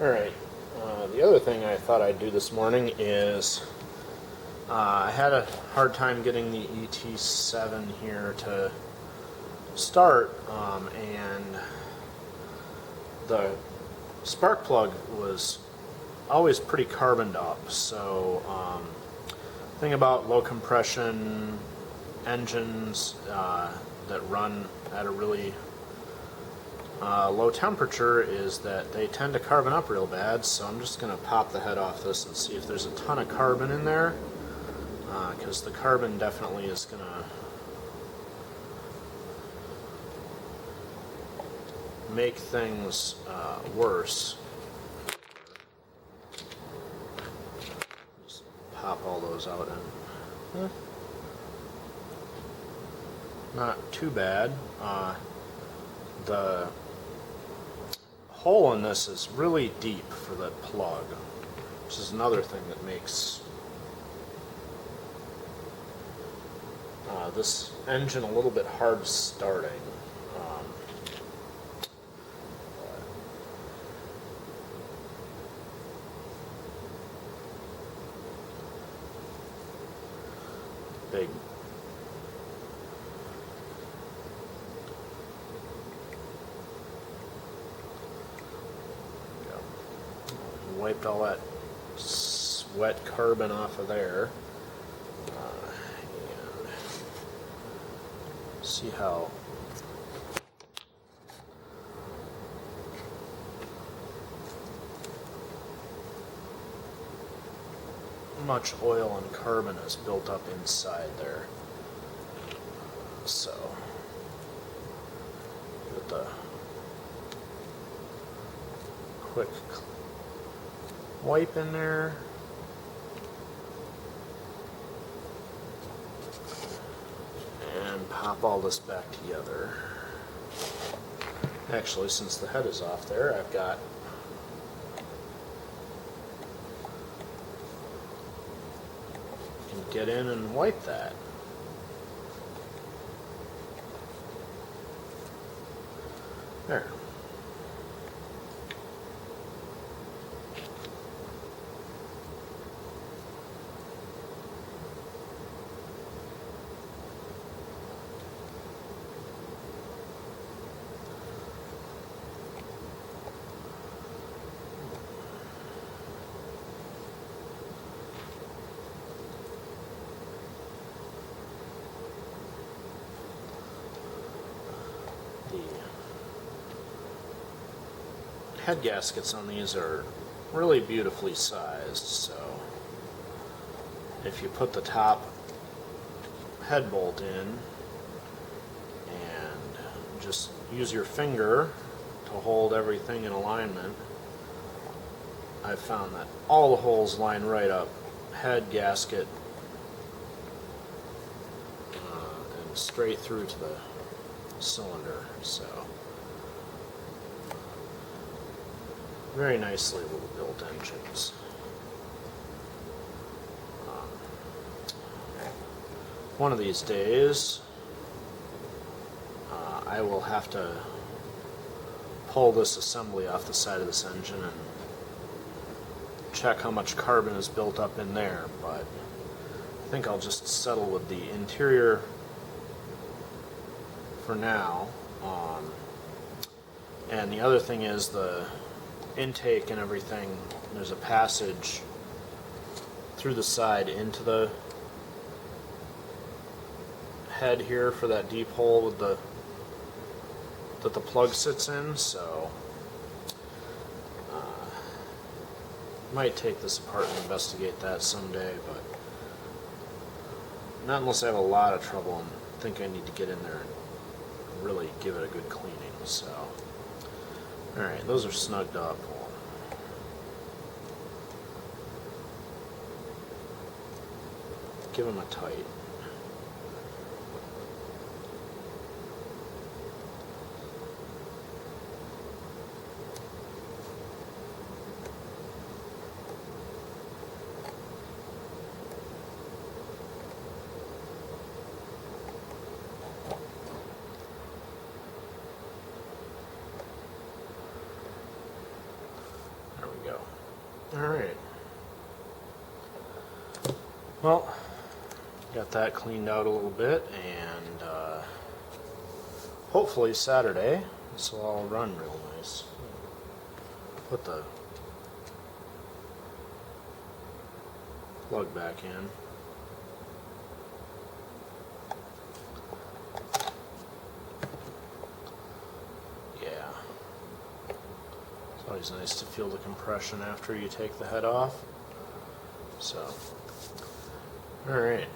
Alright, the other thing I thought I'd do this morning is I had a hard time getting the ET7 here to start, and the spark plug was always pretty carboned up. So thing about low compression engines that run at a really low temperature is that they tend to carbon up real bad. So I'm just going to pop the head off this and see if there's a ton of carbon in there, because the carbon definitely is going to make things worse. Just pop all those out and not too bad. The hole in this is really deep for the plug, which is another thing that makes this engine a little bit hard starting. Big wiped all that wet carbon off of there, and see how much oil and carbon is built up inside there. So with the quick wipe in there, and pop all this back together. Actually, since the head is off there, I've got get in and wipe that. There. Head gaskets on these are really beautifully sized, so if you put the top head bolt in and just use your finger to hold everything in alignment, I've found that all the holes line right up, head gasket, and straight through to the cylinder. So very nicely built engines. One of these days, I will have to pull this assembly off the side of this engine and check how much carbon is built up in there, but I think I'll just settle with the interior for now. And the other thing is the intake and everything, there's a passage through the side into the head here for that deep hole with that the plug sits in, so might take this apart and investigate that someday, but not unless I have a lot of trouble and think I need to get in there and really give it a good cleaning. So alright, those are snugged up. Give them a tight. Alright. Well, got that cleaned out a little bit, and hopefully Saturday this will all run real nice. Put the plug back in. Yeah. It's always nice to feel the compression after you take the head off. So, alright.